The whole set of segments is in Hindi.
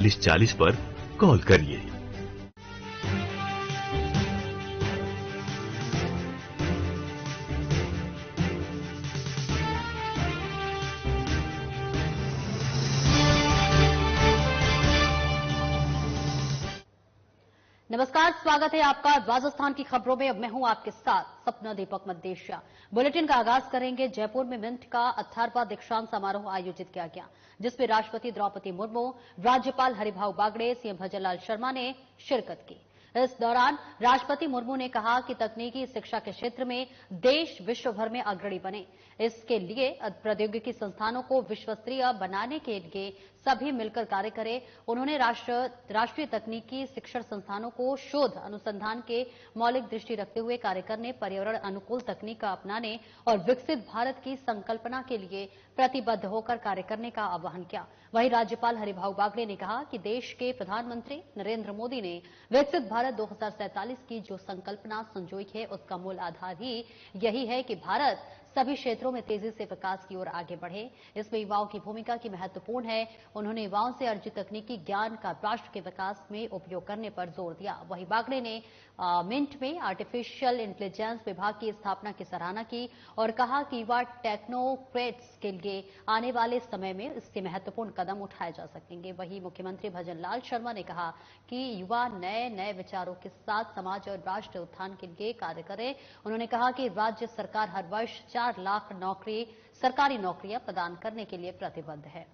40 पर कॉल करिए। नमस्कार, स्वागत है आपका राजस्थान की खबरों में। अब मैं हूं आपके साथ सपना दीपक मद्देशिया। बुलेटिन का आगाज करेंगे। जयपुर में मिंट का 18वां दीक्षांत समारोह आयोजित किया गया, जिसमें राष्ट्रपति द्रौपदी मुर्मू, राज्यपाल हरिभाऊ बागड़े, सीएम भजनलाल शर्मा ने शिरकत की। इस दौरान राष्ट्रपति मुर्मू ने कहा कि तकनीकी शिक्षा के क्षेत्र में देश विश्व भर में अग्रणी बने। इसके लिए प्रौद्योगिकी संस्थानों को विश्वस्तरीय बनाने के लिए सभी मिलकर कार्य करें। उन्होंने राष्ट्रीय तकनीकी शिक्षण संस्थानों को शोध अनुसंधान के मौलिक दृष्टि रखते हुए कार्य करने, पर्यावरण अनुकूल तकनीक का अपनाने और विकसित भारत की संकल्पना के लिए प्रतिबद्ध होकर कार्य करने का आह्वान किया। वहीं राज्यपाल हरिभाऊ बागड़े ने कहा कि देश के प्रधानमंत्री नरेंद्र मोदी ने विकसित भारत 2047 की जो संकल्पना संजोई है, उसका मूल आधार ही यही है कि भारत सभी क्षेत्रों में तेजी से विकास की ओर आगे बढ़े। इसमें युवाओं की भूमिका की महत्वपूर्ण है। उन्होंने युवाओं से अर्जित तकनीकी ज्ञान का राष्ट्र के विकास में उपयोग करने पर जोर दिया। वहीं बागड़े ने मिंट में आर्टिफिशियल इंटेलिजेंस विभाग की स्थापना की सराहना की और कहा कि युवा टेक्नोक्रेट्स के लिए आने वाले समय में इससे महत्वपूर्ण कदम उठाए जा सकेंगे। वहीं मुख्यमंत्री भजनलाल शर्मा ने कहा कि युवा नए नए विचारों के साथ समाज और राष्ट्र उत्थान के लिए कार्य करें। उन्होंने कहा कि राज्य सरकार हर वर्ष 4 लाख सरकारी नौकरियां प्रदान करने के लिए प्रतिबद्ध है।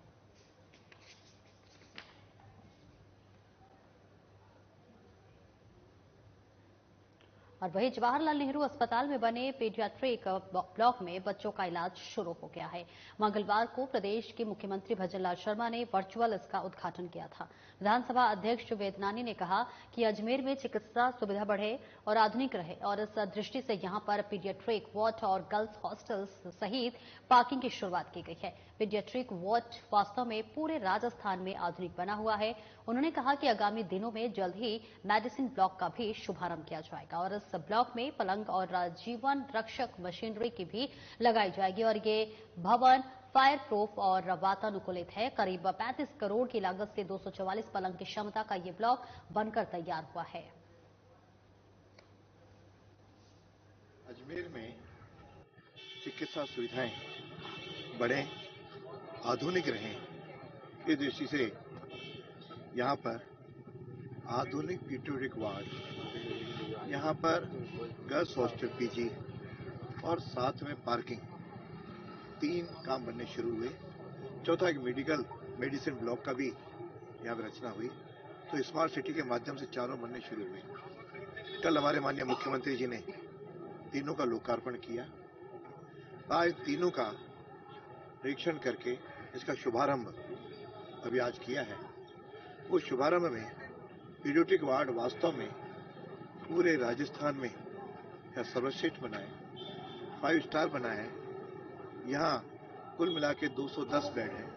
और वहीं जवाहरलाल नेहरू अस्पताल में बने पीडियाट्रिक ब्लॉक में बच्चों का इलाज शुरू हो गया है। मंगलवार को प्रदेश के मुख्यमंत्री भजनलाल शर्मा ने वर्चुअल इसका उद्घाटन किया था। विधानसभा अध्यक्ष वेदनानी ने कहा कि अजमेर में चिकित्सा सुविधा बढ़े और आधुनिक रहे और इस दृष्टि से यहां पर पीडियाट्रिक वार्ड और गर्ल्स हॉस्टल्स सहित पार्किंग की शुरुआत की गई है। पीडियाट्रिक वार्ड वास्तव में पूरे राजस्थान में आधुनिक बना हुआ है। उन्होंने कहा कि आगामी दिनों में जल्द ही मेडिसिन ब्लॉक का भी शुभारंभ किया जाएगा और इस ब्लॉक में पलंग और जीवन रक्षक मशीनरी की भी लगाई जाएगी और ये भवन फायर प्रूफ और वातानुकूलित है। करीब 35 करोड़ की लागत से 244 पलंग की क्षमता का ये ब्लॉक बनकर तैयार हुआ है। अजमेर में चिकित्सा सुविधाएं बढ़े, आधुनिक रहें, इस दृष्टि से यहाँ पर आधुनिक पीडियाट्रिक वार्ड, यहाँ पर गर्ल्स हॉस्टल पीजी और साथ में पार्किंग, 3 काम बनने शुरू हुए। चौथा एक मेडिसिन ब्लॉक का भी यहाँ पर रचना हुई। तो स्मार्ट सिटी के माध्यम से चारों बनने शुरू हुए। कल हमारे माननीय मुख्यमंत्री जी ने तीनों का लोकार्पण किया। आज तीनों का निरीक्षण करके इसका शुभारंभ अभी आज किया है। उस शुभारंभ में पीडियाट्रिक वार्ड वास्तव में पूरे राजस्थान में सर्वश्रेष्ठ बना है, 5 स्टार बना है। यहाँ कुल मिला के 210 बेड है।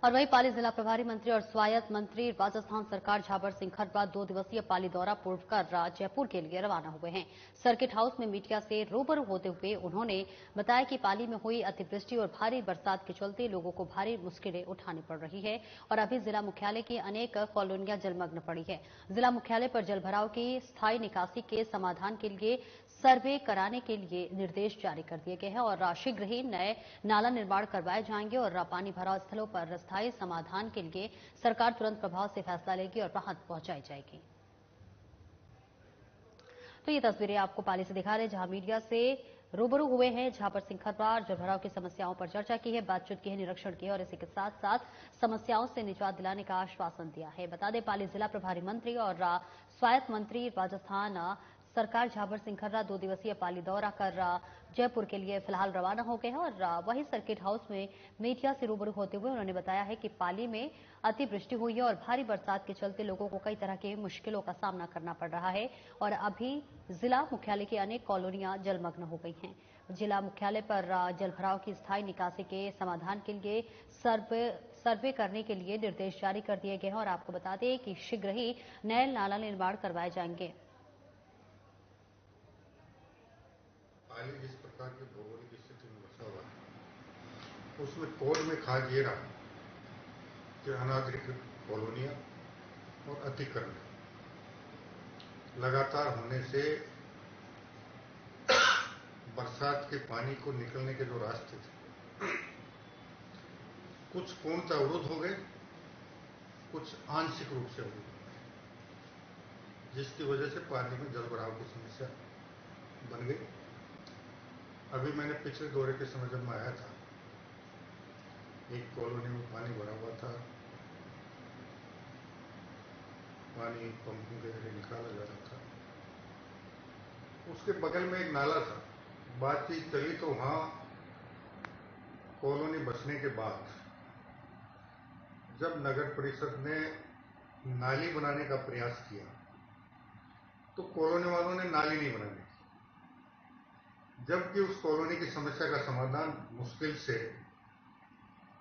और वहीं पाली जिला प्रभारी मंत्री और स्वायत्त मंत्री राजस्थान सरकार झाबर सिंह खरबा 2 दिवसीय पाली दौरा पूर्व कर जयपुर के लिए रवाना हुए हैं। सर्किट हाउस में मीडिया से रूबरू होते हुए उन्होंने बताया कि पाली में हुई अतिवृष्टि और भारी बरसात के चलते लोगों को भारी मुश्किलें उठानी पड़ रही है और अभी जिला मुख्यालय की अनेक कॉलोनियां जलमग्न पड़ी है। जिला मुख्यालय पर जलभराव की स्थायी निकासी के समाधान के लिए सर्वे कराने के लिए निर्देश जारी कर दिए गए हैं और शीघ्र ही नए नाला निर्माण करवाए जाएंगे और पानी भराव स्थलों पर स्थायी समाधान के लिए सरकार तुरंत प्रभाव से फैसला लेगी और राहत पहुंचाई जाएगी। तो ये तस्वीरें आपको पाली से दिखा रहे हैं, जहां मीडिया से रूबरू हुए हैं झाबर सिंह खरबा। जलभराव की समस्याओं पर चर्चा की है, बातचीत की है, निरीक्षण किया और इसी के साथ साथ समस्याओं से निजात दिलाने का आश्वासन दिया है। बता दें, पाली जिला प्रभारी मंत्री और स्वायत्त मंत्री राजस्थान सरकार झाबर सिंह खर्रा 2 दिवसीय पाली दौरा कर जयपुर के लिए फिलहाल रवाना हो गए हैं और वही सर्किट हाउस में मीडिया से रूबरू होते हुए उन्होंने बताया है कि पाली में अतिवृष्टि हुई है और भारी बरसात के चलते लोगों को कई तरह की मुश्किलों का सामना करना पड़ रहा है और अभी जिला मुख्यालय की अनेक कॉलोनियां जलमग्न हो गई हैं। जिला मुख्यालय पर जलभराव की स्थायी निकासी के समाधान के लिए सर्वे करने के लिए निर्देश जारी कर दिए गए हैं और आपको बता दें कि शीघ्र ही नए नाला निर्माण करवाए जाएंगे। जिस प्रकार की भौगोलिक स्थिति में बसा हुआ है, उसमें कोड में खास ये रहा कि अनाधिकृत कॉलोनियां और अतिक्रमण लगातार होने से बरसात के पानी को निकलने के जो रास्ते थे कुछ पूर्णतः अवरुद्ध हो गए, कुछ आंशिक रूप से अवरुद्ध हो गए, जिसकी वजह से पानी में जल भराव की समस्या बन गई। अभी मैंने पिछले दौरे के समय जब मैं आया था, एक कॉलोनी में पानी भरा हुआ था, पानी पंपों के जरिए निकाला जा रहा था। उसके बगल में एक नाला था। बातचीत चली तो वहां कॉलोनी बसने के बाद जब नगर परिषद ने नाली बनाने का प्रयास किया तो कॉलोनी वालों ने नाली नहीं बनाने की, जबकि उस कॉलोनी की समस्या का समाधान मुश्किल से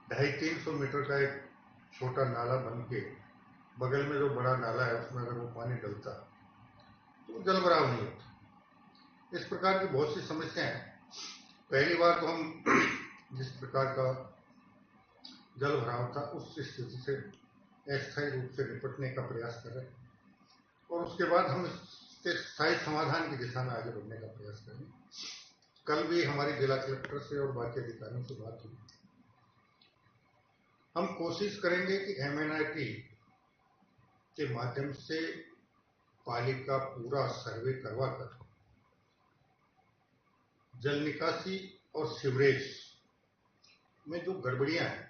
250-300 मीटर का एक छोटा नाला बन के बगल में जो बड़ा नाला है उसमें अगर वो पानी डलता तो जल भराव नहीं होता। इस प्रकार की बहुत सी समस्याएं हैं। पहली बार तो हम जिस प्रकार का जल भराव था उस स्थिति से अस्थायी रूप से निपटने का प्रयास कर रहे हैं और उसके बाद हम इसके स्थायी समाधान की दिशा में आगे बढ़ने का प्रयास करेंगे। कल भी हमारी जिला कलेक्टर से और बाकी अधिकारियों से बात हुई। हम कोशिश करेंगे कि MNIT के माध्यम से पालिका पूरा सर्वे करवाकर जल निकासी और सीवरेज में जो गड़बड़ियां हैं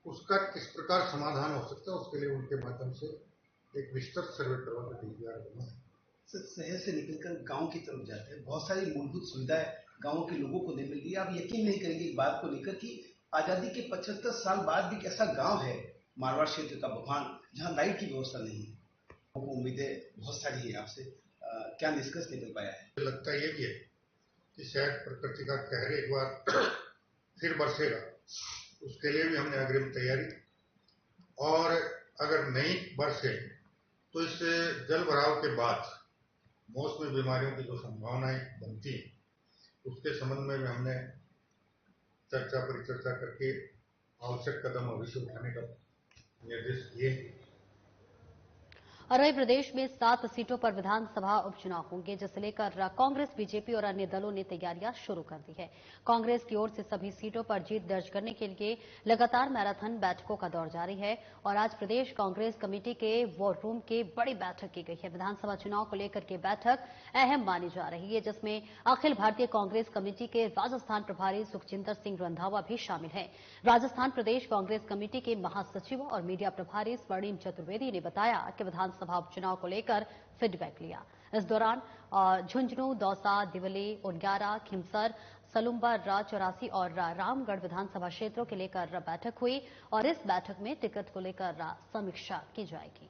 उसका किस प्रकार समाधान हो सकता है, उसके लिए उनके माध्यम से एक विस्तृत सर्वे करवाकर DPR बना है। सर, शहर से निकलकर गांव की तरफ जाते हैं, बहुत सारी मूलभूत सुविधाएं गांव के लोगों को नहीं मिल रही है। आप यकीन नहीं करेंगे इस बात को लेकर कि आजादी के 75 साल बाद भी एक ऐसा गांव है मारवाड़ क्षेत्र का बभान जहां लाइट की व्यवस्था नहीं है। उम्मीदें बहुत सारी है आपसे, क्या निष्कर्ष निकल पाया है? लगता ये भी है कि शायद प्रकृति का कहर एक बार फिर बरसेगा, उसके लिए भी हमने अग्रिम तैयारी, और अगर नहीं बरसे तो इस जल भराव के बाद मौसमी बीमारियों की जो संभावनाएं बनती हैं उसके संबंध में भी हमने चर्चा परिचर्चा करके आवश्यक कदम अवश्य उठाने का निर्देश दिए। और वही प्रदेश में 7 सीटों पर विधानसभा उपचुनाव होंगे, जिसे लेकर कांग्रेस, बीजेपी और अन्य दलों ने तैयारियां शुरू कर दी है। कांग्रेस की ओर से सभी सीटों पर जीत दर्ज करने के लिए लगातार मैराथन बैठकों का दौर जारी है और आज प्रदेश कांग्रेस कमेटी के वॉर रूम की बड़ी बैठक की गई है। विधानसभा चुनाव को लेकर के बैठक अहम मानी जा रही है, जिसमें अखिल भारतीय कांग्रेस कमेटी के राजस्थान प्रभारी सुखजिंदर सिंह रंधावा भी शामिल हैं। राजस्थान प्रदेश कांग्रेस कमेटी के महासचिव और मीडिया प्रभारी स्वर्णिम चतुर्वेदी ने बताया कि विधानसभा उपचुनाव को लेकर फीडबैक लिया। इस दौरान झुंझुनू, दौसा, दिवली, उनग्यारा, खिमसर, सलुम्बा, चौरासी और रामगढ़ विधानसभा क्षेत्रों के लेकर बैठक हुई और इस बैठक में टिकट को लेकर समीक्षा की जाएगी।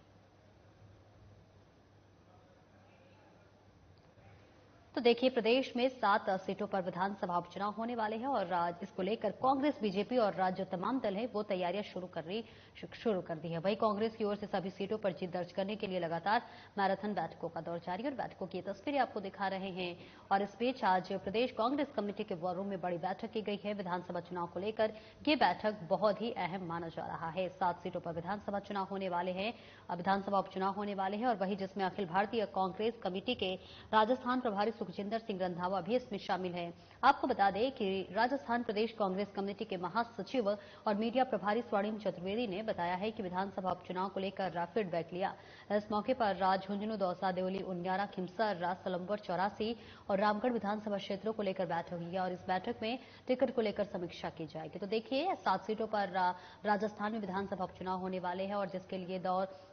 तो देखिए, प्रदेश में 7 सीटों पर विधानसभा उपचुनाव होने वाले हैं और इसको लेकर कांग्रेस, बीजेपी और राज्य तमाम दल हैं वो तैयारियां शुरू कर दी है। वहीं कांग्रेस की ओर से सभी सीटों पर जीत दर्ज करने के लिए लगातार मैराथन बैठकों का दौर जारी है और बैठकों की तस्वीरें आपको दिखा रहे हैं। और इस बीच आज प्रदेश कांग्रेस कमेटी के वॉर रूम में बड़ी बैठक की गई है। विधानसभा चुनाव को लेकर ये बैठक बहुत ही अहम माना जा रहा है। 7 सीटों पर विधानसभा चुनाव होने वाले हैं, विधानसभा उपचुनाव होने वाले हैं और वही जिसमें अखिल भारतीय कांग्रेस कमेटी के राजस्थान प्रभारी सुखजिंदर सिंह रंधावा भी इसमें शामिल हैं। आपको बता दें कि राजस्थान प्रदेश कांग्रेस कमेटी के महासचिव और मीडिया प्रभारी स्वर्णिम चतुर्वेदी ने बताया है कि विधानसभा उपचुनाव को लेकर फीडबैक लिया। इस मौके पर झुंझुनू, दौसा, देवली, उनग्यारा, खिमसर, सलम्बर, चौरासी और रामगढ़ विधानसभा क्षेत्रों को लेकर बैठक हुई है और इस बैठक में टिकट को लेकर समीक्षा की जाएगी। तो देखिए, 7 सीटों पर राजस्थान में विधानसभा उपचुनाव होने वाले हैं और जिसके लिए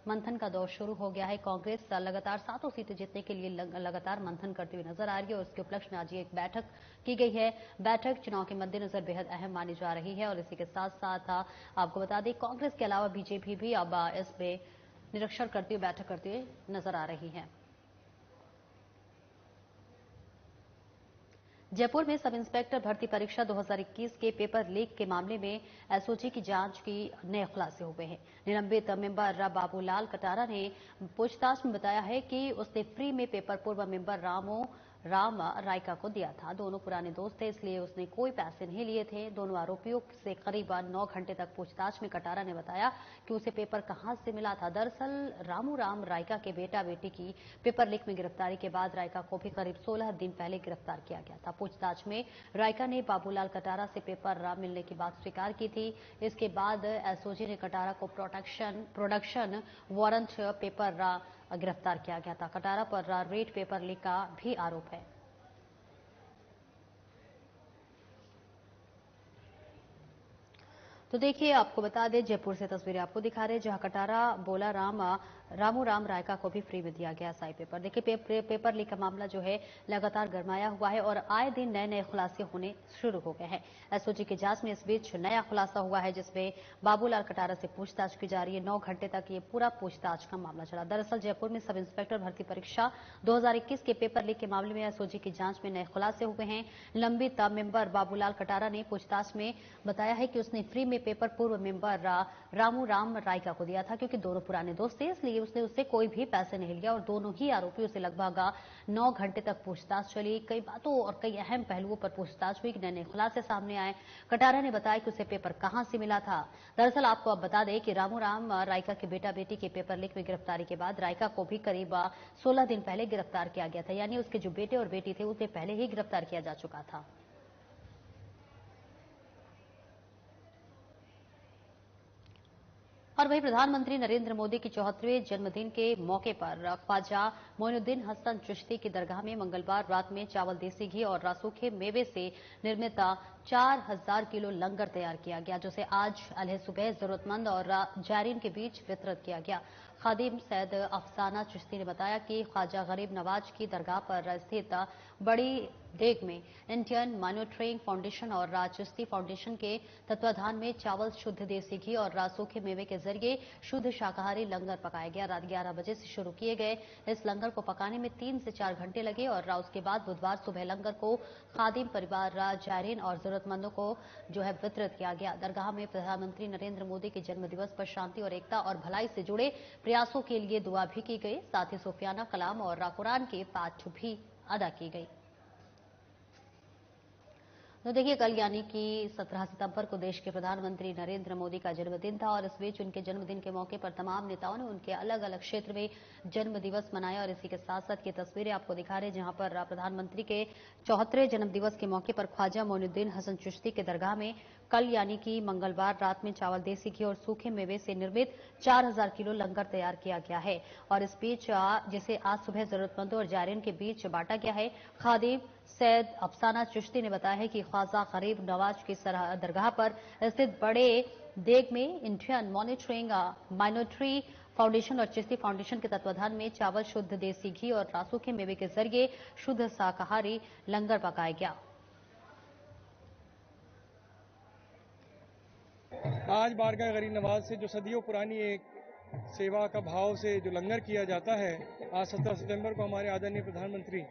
मंथन का दौर शुरू हो गया है। कांग्रेस लगातार 7 सीटें जीतने के लिए लगातार मंथन करती हुई नजर आ रही है और उसके उपलक्ष्य में आज एक बैठक की गई है। बैठक चुनाव के मद्देनजर बेहद अहम मानी जा रही है और इसी के साथ साथ आपको बता दें, कांग्रेस के अलावा बीजेपी भी अब इसमें निरीक्षण करते हुए बैठक करते हुए नजर आ रही है। जयपुर में सब इंस्पेक्टर भर्ती परीक्षा 2021 के पेपर लीक के मामले में एसओजी की जांच की नए खुलासे हुए हैं। निलंबित मेंबर बाबूलाल कटारा ने पूछताछ में बताया है कि उसने फ्री में पेपर पूर्व मेंबर रामू राम रायका को दिया था। दोनों पुराने दोस्त थे, इसलिए उसने कोई पैसे नहीं लिए थे। दोनों आरोपियों से करीब 9 घंटे तक पूछताछ में कटारा ने बताया कि उसे पेपर कहां से मिला था। दरअसल राम रायका के बेटा बेटी की पेपर लीक में गिरफ्तारी के बाद रायका को भी करीब 16 दिन पहले गिरफ्तार किया गया था। पूछताछ में रायका ने बाबूलाल कटारा से पेपर मिलने की बात स्वीकार की थी। इसके बाद एसओजी ने कटारा को प्रोडक्शन वारंट पेपर गिरफ्तार किया गया था। कटारा पर रेट पेपर लीक का भी आरोप है। तो देखिए, आपको बता दें, जयपुर से तस्वीरें आपको दिखा रहे हैं, जहां कटारा बोला राम रायका को भी फ्री में दिया गया एसआई पेपर। देखिए, पेपर लीक का मामला जो है लगातार गरमाया हुआ है और आए दिन नए नए खुलासे होने शुरू हो गए हैं। एसओजी की जांच में इस बीच नया खुलासा हुआ है, जिसमें बाबूलाल कटारा से पूछताछ की जा रही है। 9 घंटे तक ये पूरा पूछताछ का मामला चला। दरअसल जयपुर में सब इंस्पेक्टर भर्ती परीक्षा 2021 के पेपर लीक के मामले में एसओजी की जांच में नए खुलासे हुए हैं। लंबित मेंबर बाबूलाल कटारा ने पूछताछ में बताया है कि उसने फ्री में पेपर पूर्व मेंबर राम रायका को दिया था, क्योंकि दोनों पुराने दोस्त थे, इसलिए उसने उससे कोई भी पैसे नहीं लिया और दोनों ही आरोपियों से लगभग 9 घंटे तक पूछताछ चली। कई बातों और कई अहम पहलुओं पर पूछताछ हुई, नए नए खुलासे सामने आए। कटारा ने बताया कि उसे पेपर कहां से मिला था। दरअसल आपको अब बता दें कि राम रायका के बेटा बेटी के पेपर लीक में गिरफ्तारी के बाद रायका को भी करीब 16 दिन पहले गिरफ्तार किया गया था, यानी उसके जो बेटे और बेटी थे उसे पहले ही गिरफ्तार किया जा चुका था। और वहीं प्रधानमंत्री नरेंद्र मोदी की 74वें जन्मदिन के मौके पर ख्वाजा मोइनुद्दीन हसन चिश्ती की दरगाह में मंगलवार रात में चावल, देसी घी और सूखे मेवे से निर्मित 4000 किलो लंगर तैयार किया गया, जिसे आज अलह सुबह जरूरतमंद और जायरीन के बीच वितरित किया गया। खादिम सैयद अफसाना चिश्ती ने बताया कि ख्वाजा गरीब नवाज की दरगाह पर स्थित बड़ी देग में इंडियन मॉनिटरिंग फाउंडेशन और चिश्ती फाउंडेशन के तत्वाधान में चावल, शुद्ध देसी घी और सूखे मेवे के जरिए शुद्ध शाकाहारी लंगर पकाया गया। रात 11 बजे से शुरू किए गए इस लंगर को पकाने में 3 से 4 घंटे लगे और उसके बाद बुधवार सुबह लंगर को खादिम परिवार, जायरीन और जरूरतमंदों को जो है वितरित किया गया। दरगाह में प्रधानमंत्री नरेंद्र मोदी के जन्मदिवस पर शांति और एकता और भलाई से जुड़े प्रयासों के लिए दुआ भी की गई। साथ ही सूफियाना कलाम और कुरान के पाठ भी अदा की गई। तो देखिए, कल यानी कि 17 सितंबर को देश के प्रधानमंत्री नरेंद्र मोदी का जन्मदिन था और इस बीच उनके जन्मदिन के मौके पर तमाम नेताओं ने उनके अलग अलग क्षेत्र में जन्मदिवस मनाया। और इसी के साथ साथ ये तस्वीरें आपको दिखा रहे हैं, जहां पर प्रधानमंत्री के 74वें जन्मदिवस के मौके पर ख्वाजा मोइनुद्दीन हसन चिश्ती के दरगाह में कल यानी कि मंगलवार रात में चावल, देसी घी और सूखे मेवे से निर्मित 4000 किलो लंगर तैयार किया गया है और इस बीच जिसे आज सुबह जरूरतमंदों और जायरीन के बीच बांटा गया है। खादिम सैयद अफसाना चिश्ती ने बताया है कि ख्वाजा गरीब नवाज की दरगाह पर स्थित बड़े देग में इंडियन मॉनिटरी फाउंडेशन और चिश्ती फाउंडेशन के तत्वाधान में चावल, शुद्ध देसी घी और सूखे मेवे के जरिए शुद्ध शाकाहारी लंगर पकाया गया। आज बारगाह गरीब नवाज से जो सदियों पुरानी एक सेवा का भाव से जो लंगर किया जाता है, आज 17 सितंबर को हमारे आदरणीय प्रधानमंत्री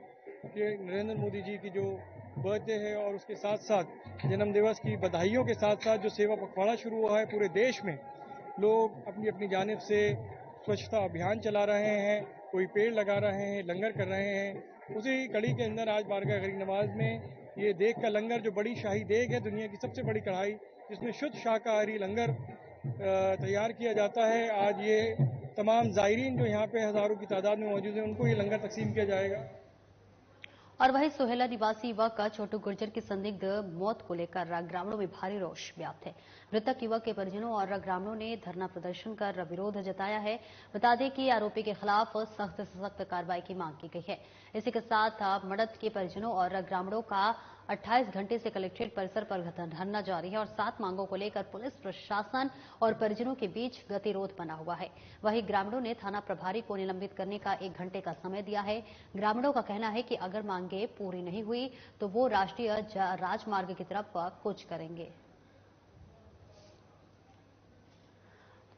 नरेंद्र मोदी जी की जो बर्थडे है और उसके साथ साथ जन्मदिवस की बधाइयों के साथ साथ जो सेवा पखवाड़ा शुरू हुआ है पूरे देश में, लोग अपनी अपनी जानिब से स्वच्छता अभियान चला रहे हैं, कोई पेड़ लगा रहे हैं, लंगर कर रहे हैं। उसी कड़ी के अंदर आज बारगाह गरीब नवाज में ये देग का लंगर, जो बड़ी शाही देग है, दुनिया की सबसे बड़ी कढ़ाई जिसमें शुद्ध शाकाहारी लंगर तैयार किया जाता है, आज ये तमाम जायरीन जो यहाँ पे हजारों की तादाद में मौजूद हैं उनको ये लंगर तकसीम किया जाएगा। और वहीं सोहेला निवासी युवक छोटू गुर्जर की संदिग्ध मौत को लेकर ग्रामीणों में भारी रोष व्याप्त है। मृतक युवक के परिजनों और ग्रामीणों ने धरना प्रदर्शन कर विरोध जताया है। बता दें कि आरोपी के खिलाफ सख्त से सख्त कार्रवाई की मांग की गई है। इसी के साथ मृतक के परिजनों और ग्रामीणों का 28 घंटे से कलेक्ट्रेट परिसर पर धरना जारी है और 7 मांगों को लेकर पुलिस प्रशासन और परिजनों के बीच गतिरोध बना हुआ है। वहीं ग्रामीणों ने थाना प्रभारी को निलंबित करने का 1 घंटे का समय दिया है। ग्रामीणों का कहना है कि अगर मांगे पूरी नहीं हुई तो वो राष्ट्रीय राजमार्ग की तरफ कूच करेंगे।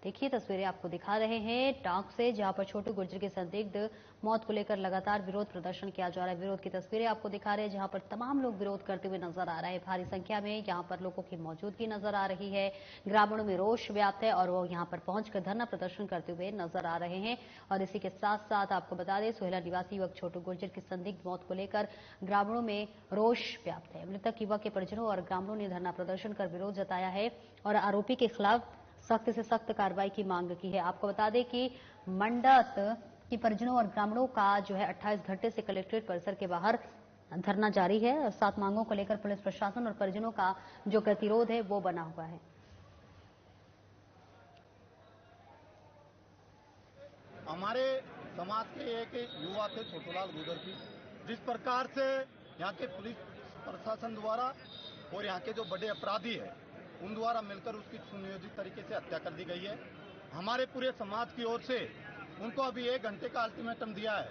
देखिए तस्वीरें आपको दिखा रहे हैं टांक से, जहां पर छोटू गुर्जर की संदिग्ध मौत को लेकर लगातार विरोध प्रदर्शन किया जा रहा है। विरोध की तस्वीरें आपको दिखा रहे हैं, जहां पर तमाम लोग विरोध करते हुए नजर आ रहे हैं। भारी संख्या में यहां पर लोगों की मौजूदगी नजर आ रही है। ग्रामीणों में रोष व्याप्त है और वो यहां पर पहुंचकर धरना प्रदर्शन करते हुए नजर आ रहे हैं। और इसी के साथ साथ आपको बता दें, सोहेला निवासी युवक छोटू गुर्जर की संदिग्ध मौत को लेकर ग्रामीणों में रोष व्याप्त है। मृतक युवक के परिजनों और ग्रामीणों ने धरना प्रदर्शन कर विरोध जताया है और आरोपी के खिलाफ सख्त से सख्त कार्रवाई की मांग की है। आपको बता दें कि मंडत के परिजनों और ग्रामीणों का जो है 28 घंटे से कलेक्ट्रेट परिसर के बाहर धरना जारी है और 7 मांगों को लेकर पुलिस प्रशासन और परिजनों का जो गतिरोध है वो बना हुआ है। हमारे समाज के एक युवा थे छोटूलाल गुर्जर की, जिस प्रकार से यहाँ के पुलिस प्रशासन द्वारा और यहाँ के जो बड़े अपराधी है उन द्वारा मिलकर उसकी सुनियोजित तरीके से हत्या कर दी गई है। हमारे पूरे समाज की ओर से उनको अभी 1 घंटे का अल्टीमेटम दिया है।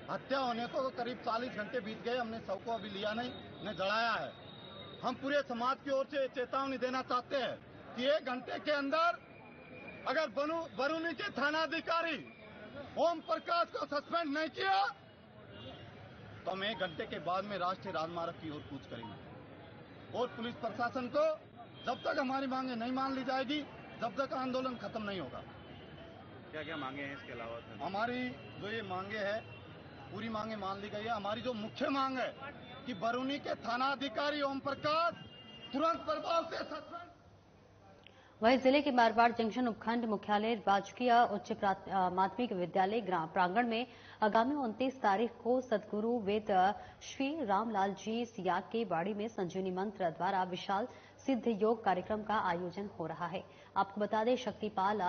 हत्या होने को करीब 40 घंटे बीत गए, हमने शव को अभी लिया नहीं, न जलाया है। हम पूरे समाज की ओर से चेतावनी देना चाहते हैं कि 1 घंटे के अंदर अगर बरूनी के थानाधिकारी ओम प्रकाश को सस्पेंड नहीं किया तो हम 1 घंटे के बाद में राष्ट्रीय राजमार्ग की ओर कूच करेंगे। और पुलिस प्रशासन को जब तक हमारी मांगे नहीं मान ली जाएगी, जब तक आंदोलन खत्म नहीं होगा। क्या क्या मांगे हैं इसके अलावा? हमारी जो ये मांगे है पूरी मांगे मान ली गई है। हमारी जो मुख्य मांग है कि बरूनी के थानाधिकारी ओम प्रकाश तुरंत प्रभाव से सस्पेंड। वहीं जिले के मारवाड़ जंक्शन उपखंड मुख्यालय राजकीय उच्च माध्यमिक विद्यालय प्रांगण में आगामी 29 तारीख को सदगुरु वेद श्री रामलाल जी सियाग के बाड़ी में संजीवनी मंत्र द्वारा विशाल सिद्ध योग कार्यक्रम का आयोजन हो रहा है। आपको बता दें, शक्तिपाल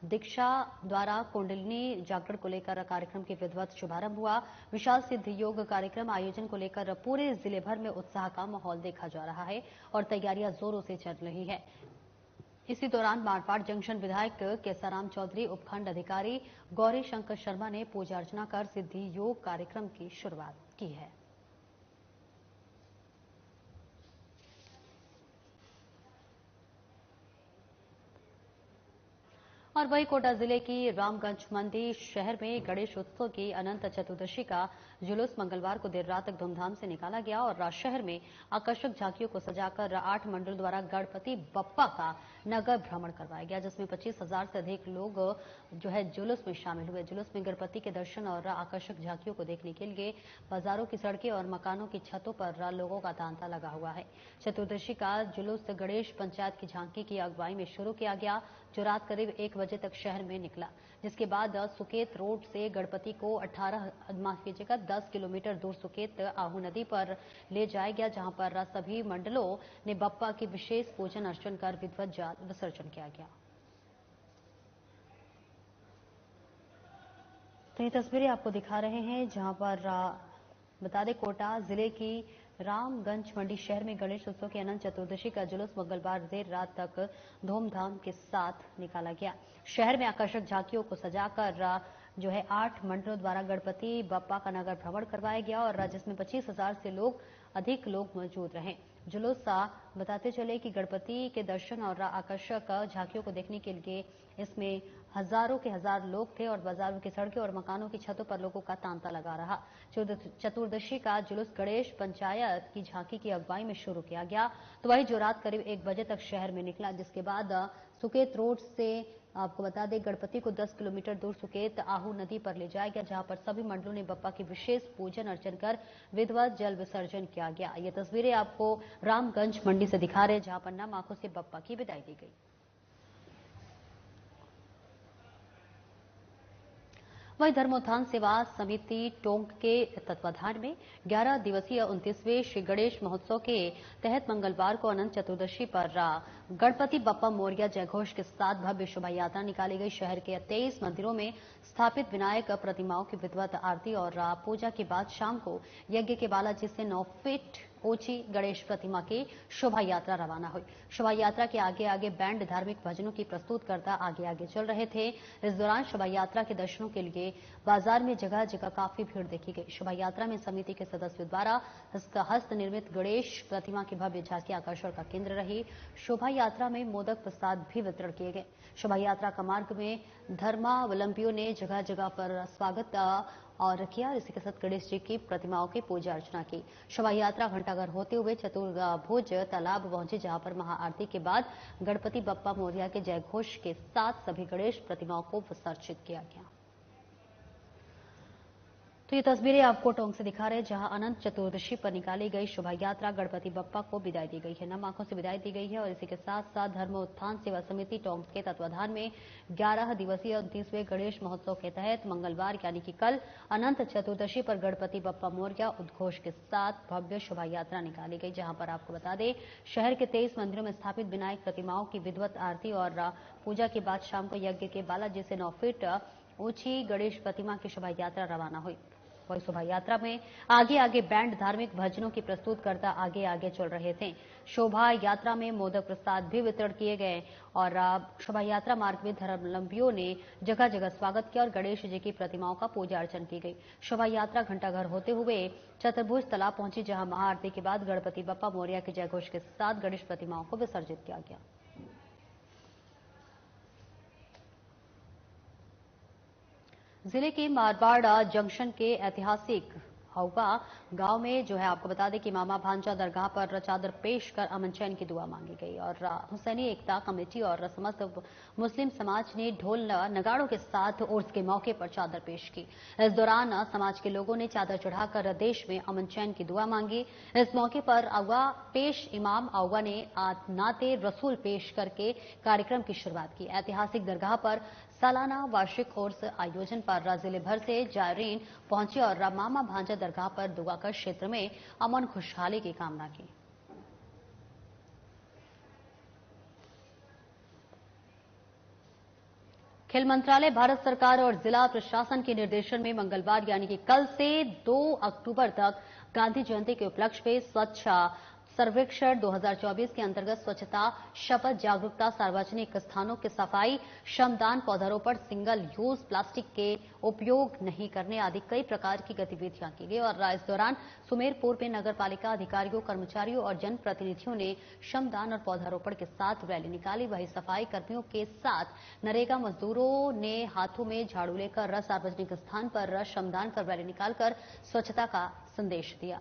दीक्षा द्वारा कुंडलिनी जागरण को लेकर कार्यक्रम के विधिवत शुभारंभ हुआ। विशाल सिद्ध योग कार्यक्रम आयोजन को लेकर पूरे जिले भर में उत्साह का माहौल देखा जा रहा है और तैयारियां जोरों से चल रही है। इसी दौरान मारवाड़ जंक्शन विधायक केसाराम चौधरी, उपखंड अधिकारी गौरी शंकर शर्मा ने पूजा अर्चना कर सिद्धि योग कार्यक्रम की शुरुआत की है। और वही कोटा जिले की रामगंज मंडी शहर में गणेश उत्सव की अनंत चतुर्दशी का जुलूस मंगलवार को देर रात तक धूमधाम से निकाला गया और शहर में आकर्षक झांकियों को सजाकर 8 मंडल द्वारा गणपति बप्पा का नगर भ्रमण करवाया गया, जिसमें 25,000 से अधिक लोग जो है जुलूस में शामिल हुए। जुलूस में गणपति के दर्शन और आकर्षक झांकियों को देखने के लिए बाजारों की सड़कें और मकानों की छतों पर लोगों का तांता लगा हुआ है। चतुर्दशी का जुलूस गणेश पंचायत की झांकी की अगुवाई में शुरू किया गया, जो रात करीब 1 बजे तक शहर में निकला, जिसके बाद सुकेत रोड से गणपति को 10 किलोमीटर दूर सुकेत आहू नदी पर ले जाया गया, जहां पर सभी मंडलों ने बप्पा की विशेष पूजन अर्चन कर विधिवत जल विसर्जन किया गया। तो ये तस्वीरें आपको दिखा रहे हैं, जहां पर बता दें कोटा जिले की रामगंज मंडी शहर में गणेश उत्सव की अनंत चतुर्दशी का जुलूस मंगलवार देर रात तक धूमधाम के साथ निकाला गया। शहर में आकर्षक झांकियों को सजाकर जो है 8 मंडलों द्वारा गणपति बप्पा का नगर भ्रमण करवाया गया और जिसमें 25,000 से अधिक लोग मौजूद रहे। जुलूस बताते चले कि गणपति के दर्शन और आकर्षक झांकियों को देखने के लिए इसमें हजारों के हजार लोग थे और बाजारों की सड़कें और मकानों की छतों पर लोगों का तांता लगा रहा। चतुर्दशी का जुलूस गणेश पंचायत की झांकी की अगुवाई में शुरू किया गया, तो वही जो रात करीब 1 बजे तक शहर में निकला, जिसके बाद सुकेत रोड से आपको बता दें गणपति को 10 किलोमीटर दूर सुकेत आहू नदी पर ले जाया गया, जहां पर सभी मंडलों ने बप्पा की विशेष पूजन अर्चन कर विधिवत जल विसर्जन किया गया। ये तस्वीरें आपको रामगंज मंडी से दिखा रहे हैं, जहां पर नम आंखों से बप्पा की विदाई दी गई। वहीं धर्मोत्थान सेवा समिति टोंक के तत्वाधान में 11 दिवसीय 29वें श्री गणेश महोत्सव के तहत मंगलवार को अनंत चतुर्दशी पर गणपति बप्पा मोरया जयघोष के साथ भव्य शोभा यात्रा निकाली गई। शहर के 23 मंदिरों में स्थापित विनायक प्रतिमाओं की विधिवत आरती और पूजा के बाद शाम को यज्ञ के बालाजी से 9 फीट ऊंची गणेश प्रतिमा की शोभा यात्रा रवाना हुई। शोभा यात्रा के आगे आगे बैंड धार्मिक भजनों की प्रस्तुत करता आगे आगे चल रहे थे। इस दौरान शोभा यात्रा के दर्शनों के लिए बाजार में जगह जगह काफी भीड़ देखी गई। शोभा यात्रा में समिति के सदस्यों द्वारा हस्त निर्मित गणेश प्रतिमा की भव्य झांकी आकर्षण का केंद्र रही। शोभा यात्रा में मोदक प्रसाद भी वितरण किए गए। शोभा यात्रा का मार्ग में धर्मावलंबियों ने जगह जगह पर स्वागत और किया। इसी के साथ गणेश जी की प्रतिमाओं की पूजा अर्चना की। शोभा यात्रा घंटाघर होते हुए चतुर्भुज तालाब पहुंची, जहां पर महाआरती के बाद गणपति बप्पा मोरया के जयघोष के साथ सभी गणेश प्रतिमाओं को विसर्जित किया गया। तो ये तस्वीरें आपको टोंक से दिखा रहे हैं, जहां अनंत चतुर्दशी पर निकाली गई शोभा यात्रा गणपति बप्पा को विदाई दी गई है, नम आंखों से विदाई दी गई है। और इसी के साथ साथ धर्म उत्थान सेवा समिति टोंक के तत्वाधान में 11 दिवसीय 29वें गणेश महोत्सव के तहत मंगलवार यानी कि कल अनंत चतुर्दशी पर गणपति बप्पा मोरया उद्घोष के साथ भव्य शोभा यात्रा निकाली गई। जहां पर आपको बता दें, शहर के 23 मंदिरों में स्थापित विनायक प्रतिमाओं की विधिवत आरती और पूजा के बाद शाम को यज्ञ के बालाजी से 9 फीट ऊंची गणेश प्रतिमा की शोभा यात्रा रवाना हुई। वही शोभा यात्रा में आगे आगे बैंड धार्मिक भजनों की प्रस्तुत करता आगे आगे चल रहे थे। शोभा यात्रा में मोदक प्रसाद भी वितरण किए गए और शोभा यात्रा मार्ग में धर्मावलंबियों ने जगह जगह स्वागत किया और गणेश जी की प्रतिमाओं का पूजा अर्चन की गई। शोभा यात्रा घंटाघर होते हुए चतुर्भुज तालाब पहुंची, जहां महाआरती के बाद गणपति बप्पा मोरया के जयघोष के साथ गणेश प्रतिमाओं को विसर्जित किया गया। जिले के मारवाड़ जंक्शन के ऐतिहासिक हौवा गांव में जो है आपको बता दें कि मामा भांजा दरगाह पर चादर पेश कर अमन चैन की दुआ मांगी गई और हुसैनी एकता कमेटी और समस्त मुस्लिम समाज ने ढोल नगाड़ों के साथ उर्स के मौके पर चादर पेश की। इस दौरान समाज के लोगों ने चादर चढ़ाकर देश में अमन चैन की दुआ मांगी। इस मौके पर अगवा पेश इमाम अगवा ने नाते रसूल पेश करके कार्यक्रम की शुरुआत की। ऐतिहासिक दरगाह पर सालाना वार्षिक उर्स आयोजन पर जिले भर से जायरीन पहुंचे और मामा भांजा दरगाह पर दुआ कर क्षेत्र में अमन खुशहाली की कामना की। खेल मंत्रालय भारत सरकार और जिला प्रशासन के निर्देशन में मंगलवार यानी कि कल से 2 अक्टूबर तक गांधी जयंती के उपलक्ष्य में स्वच्छ सर्वेक्षण 2024 के अंतर्गत स्वच्छता शपथ जागरूकता, सार्वजनिक स्थानों की सफाई, श्रमदान, पौधारोपण, सिंगल यूज प्लास्टिक के उपयोग नहीं करने आदि कई प्रकार की गतिविधियां की गई। और इस दौरान सुमेरपुर में नगर पालिका अधिकारियों, कर्मचारियों और जनप्रतिनिधियों ने श्रमदान और पौधारोपण के साथ रैली निकाली। वहीं सफाई कर्मियों के साथ नरेगा मजदूरों ने हाथों में झाड़ू लेकर सार्वजनिक स्थान पर श्रमदान कर रैली निकालकर स्वच्छता का संदेश दिया।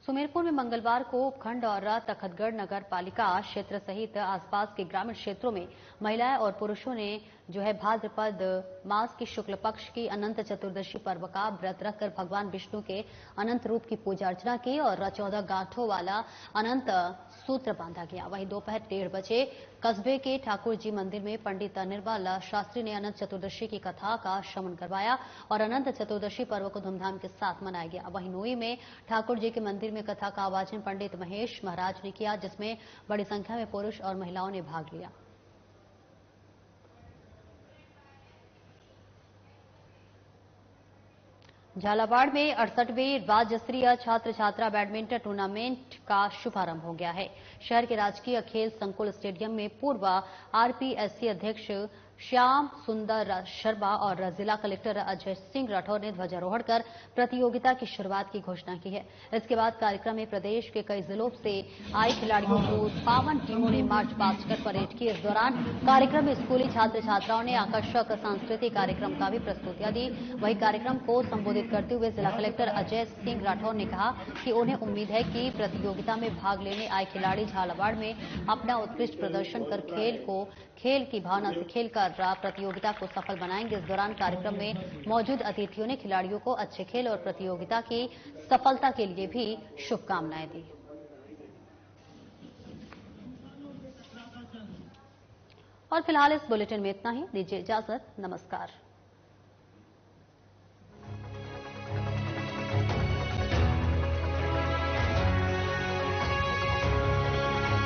सुमेरपुर में मंगलवार को उपखंड और तखतगढ़ नगर पालिका क्षेत्र सहित आसपास के ग्रामीण क्षेत्रों में महिलाएं और पुरुषों ने जो है भाद्रपद मास की शुक्ल पक्ष की अनंत चतुर्दशी पर्व का व्रत रखकर भगवान विष्णु के अनंत रूप की पूजा अर्चना की और 14 गांठों वाला अनंत सूत्र बांधा गया। वहीं दोपहर 1:30 बजे कस्बे के ठाकुर जी मंदिर में पंडित निर्मल शास्त्री ने अनंत चतुर्दशी की कथा का श्रवण करवाया और अनंत चतुर्दशी पर्व को धूमधाम के साथ मनाया गया। वहीं नोई में ठाकुर जी के मंदिर में कथा का आवाजन पंडित महेश महाराज ने किया, जिसमें बड़ी संख्या में पुरुष और महिलाओं ने भाग लिया। झालावाड़ में 68वें राज्य स्तरीय छात्र छात्रा बैडमिंटन टूर्नामेंट का शुभारंभ हो गया है। शहर के राजकीय खेल संकुल स्टेडियम में पूर्व आरपीएससी अध्यक्ष श्याम सुंदर शर्मा और जिला कलेक्टर अजय सिंह राठौर ने ध्वजारोहण कर प्रतियोगिता की शुरुआत की घोषणा की है। इसके बाद कार्यक्रम में प्रदेश के कई जिलों से आए खिलाड़ियों को 52 टीमों ने मार्च पास्ट कर परेड की। इस दौरान कार्यक्रम में स्कूली छात्र छात्राओं ने आकर्षक सांस्कृतिक कार्यक्रम का भी प्रस्तुतियां दी। वही कार्यक्रम को संबोधित करते हुए जिला कलेक्टर अजय सिंह राठौर ने कहा कि उन्हें उम्मीद है कि प्रतियोगिता में भाग लेने आए खिलाड़ी झालावाड़ में अपना उत्कृष्ट प्रदर्शन कर खेल की भावना से खेलकर प्रतियोगिता को सफल बनाएंगे। इस दौरान कार्यक्रम में मौजूद अतिथियों ने खिलाड़ियों को अच्छे खेल और प्रतियोगिता की सफलता के लिए भी शुभकामनाएं दी। और फिलहाल इस बुलेटिन में इतना ही। दीजिए इजाजत, नमस्कार।